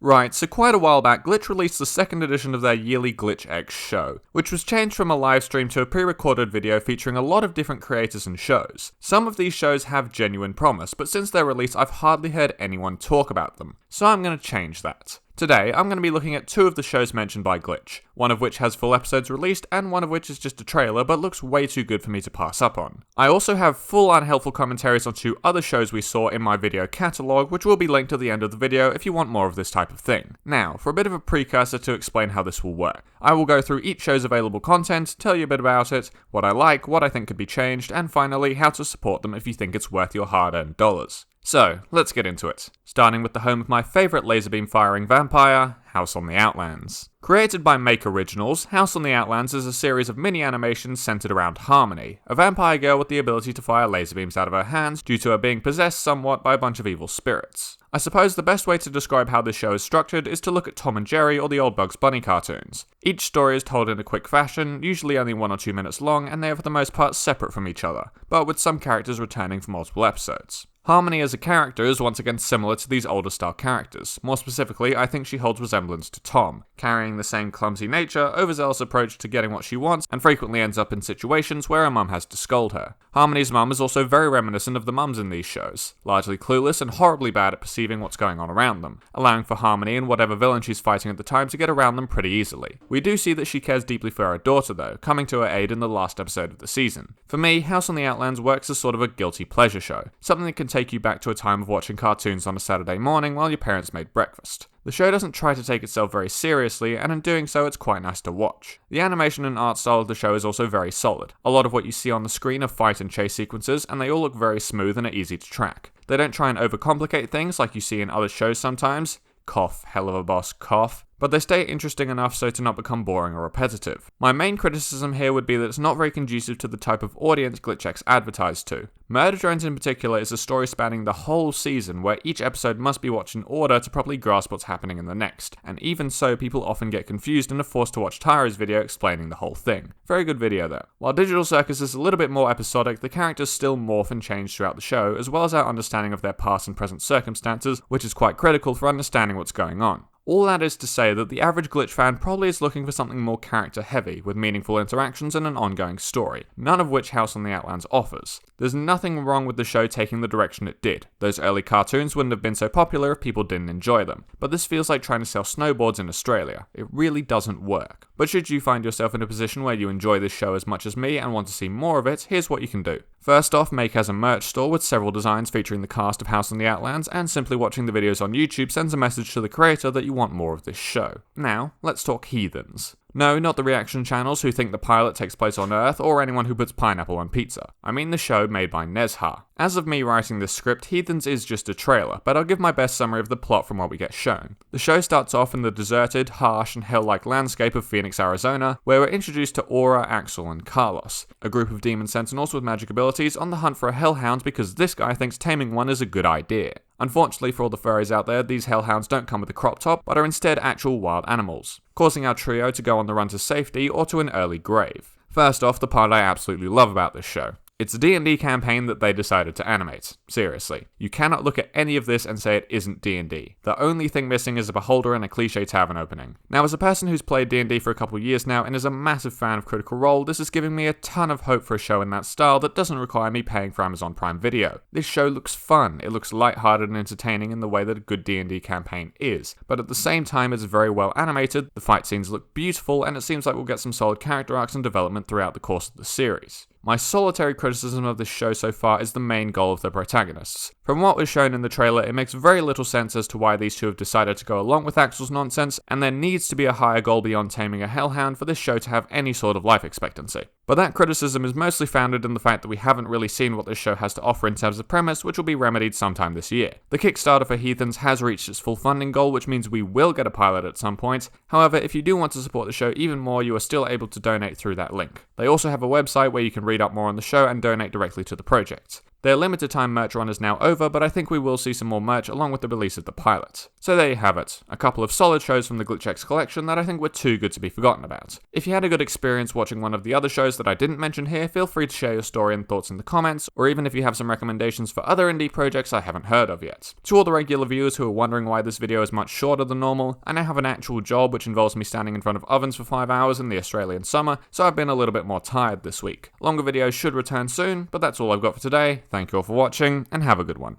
Right, so quite a while back, Glitch released the second edition of their yearly GlitchX show, which was changed from a live stream to a pre-recorded video featuring a lot of different creators and shows. Some of these shows have genuine promise, but since their release I've hardly heard anyone talk about them, so I'm going to change that. Today, I'm going to be looking at two of the shows mentioned by Glitch, one of which has full episodes released and one of which is just a trailer but looks way too good for me to pass up on. I also have full Unhelpful commentaries on two other shows we saw in my video catalogue, which will be linked at the end of the video if you want more of this type of thing. Now, for a bit of a precursor to explain how this will work. I will go through each show's available content, tell you a bit about it, what I like, what I think could be changed, and finally, how to support them if you think it's worth your hard-earned dollars. So, let's get into it. Starting with the home of my favourite laser beam firing vampire, House on the Outlands. Created by Make Originals, House on the Outlands is a series of mini animations centered around Harmony, a vampire girl with the ability to fire laser beams out of her hands due to her being possessed somewhat by a bunch of evil spirits. I suppose the best way to describe how this show is structured is to look at Tom and Jerry or the old Bugs Bunny cartoons. Each story is told in a quick fashion, usually only 1 or 2 minutes long, and they are for the most part separate from each other, but with some characters returning for multiple episodes. Harmony as a character is once again similar to these older style characters. More specifically, I think she holds resemblance to Tom, carrying the same clumsy nature, overzealous approach to getting what she wants, and frequently ends up in situations where her mum has to scold her. Harmony's mum is also very reminiscent of the mums in these shows, largely clueless and horribly bad at perceiving what's going on around them, allowing for Harmony and whatever villain she's fighting at the time to get around them pretty easily. We do see that she cares deeply for her daughter though, coming to her aid in the last episode of the season. For me, House on the Outlands works as sort of a guilty pleasure show, something that can take you back to a time of watching cartoons on a Saturday morning while your parents made breakfast. The show doesn't try to take itself very seriously, and in doing so it's quite nice to watch. The animation and art style of the show is also very solid. A lot of what you see on the screen are fight and chase sequences, and they all look very smooth and are easy to track. They don't try and overcomplicate things like you see in other shows sometimes. Cough, hell of a boss, cough. But they stay interesting enough so to not become boring or repetitive. My main criticism here would be that it's not very conducive to the type of audience GlitchX advertised to. Murder Drones in particular is a story spanning the whole season where each episode must be watched in order to properly grasp what's happening in the next, and even so people often get confused and are forced to watch Tyra's video explaining the whole thing. Very good video though. While Digital Circus is a little bit more episodic, the characters still morph and change throughout the show, as well as our understanding of their past and present circumstances, which is quite critical for understanding what's going on. All that is to say that the average Glitch fan probably is looking for something more character heavy, with meaningful interactions and an ongoing story, none of which House on the Outlands offers. There's nothing wrong with the show taking the direction it did. Those early cartoons wouldn't have been so popular if people didn't enjoy them, but this feels like trying to sell snowboards in Australia. It really doesn't work. But should you find yourself in a position where you enjoy this show as much as me and want to see more of it, here's what you can do. First off, Make has a merch store with several designs featuring the cast of House on the Outlands, and simply watching the videos on YouTube sends a message to the creator that you want more of this show. Now, let's talk Heathens. No, not the reaction channels who think the pilot takes place on Earth, or anyone who puts pineapple on pizza. I mean the show made by Nezha. As of me writing this script, Heathens is just a trailer, but I'll give my best summary of the plot from what we get shown. The show starts off in the deserted, harsh, and hell-like landscape of Phoenix, Arizona, where we're introduced to Aura, Axel, and Carlos, a group of demon sentinels with magic abilities on the hunt for a hellhound because this guy thinks taming one is a good idea. Unfortunately for all the furries out there, these hellhounds don't come with a crop top, but are instead actual wild animals, causing our trio to go on the run to safety or to an early grave. First off, the part I absolutely love about this show. It's a D&D campaign that they decided to animate. Seriously. You cannot look at any of this and say it isn't D&D. The only thing missing is a beholder and a cliché tavern opening. Now, as a person who's played D&D for a couple years now and is a massive fan of Critical Role, this is giving me a ton of hope for a show in that style that doesn't require me paying for Amazon Prime Video. This show looks fun. It looks lighthearted and entertaining in the way that a good D&D campaign is. But at the same time, it's very well animated, the fight scenes look beautiful, and it seems like we'll get some solid character arcs and development throughout the course of the series. My solitary criticism of this show so far is the main goal of the protagonists. From what was shown in the trailer, it makes very little sense as to why these two have decided to go along with Axel's nonsense, and there needs to be a higher goal beyond taming a hellhound for this show to have any sort of life expectancy. But that criticism is mostly founded in the fact that we haven't really seen what this show has to offer in terms of premise, which will be remedied sometime this year. The Kickstarter for Heathens has reached its full funding goal, which means we will get a pilot at some point. However, if you do want to support the show even more, you are still able to donate through that link. They also have a website where you can read up more on the show and donate directly to the project. Their limited time merch run is now over, but I think we will see some more merch along with the release of the pilot. So there you have it, a couple of solid shows from the GlitchX collection that I think were too good to be forgotten about. If you had a good experience watching one of the other shows that I didn't mention here, feel free to share your story and thoughts in the comments, or even if you have some recommendations for other indie projects I haven't heard of yet. To all the regular viewers who are wondering why this video is much shorter than normal, I now have an actual job which involves me standing in front of ovens for 5 hours in the Australian summer, so I've been a little bit more tired this week. Longer videos should return soon, but that's all I've got for today. Thank you all for watching, and have a good one.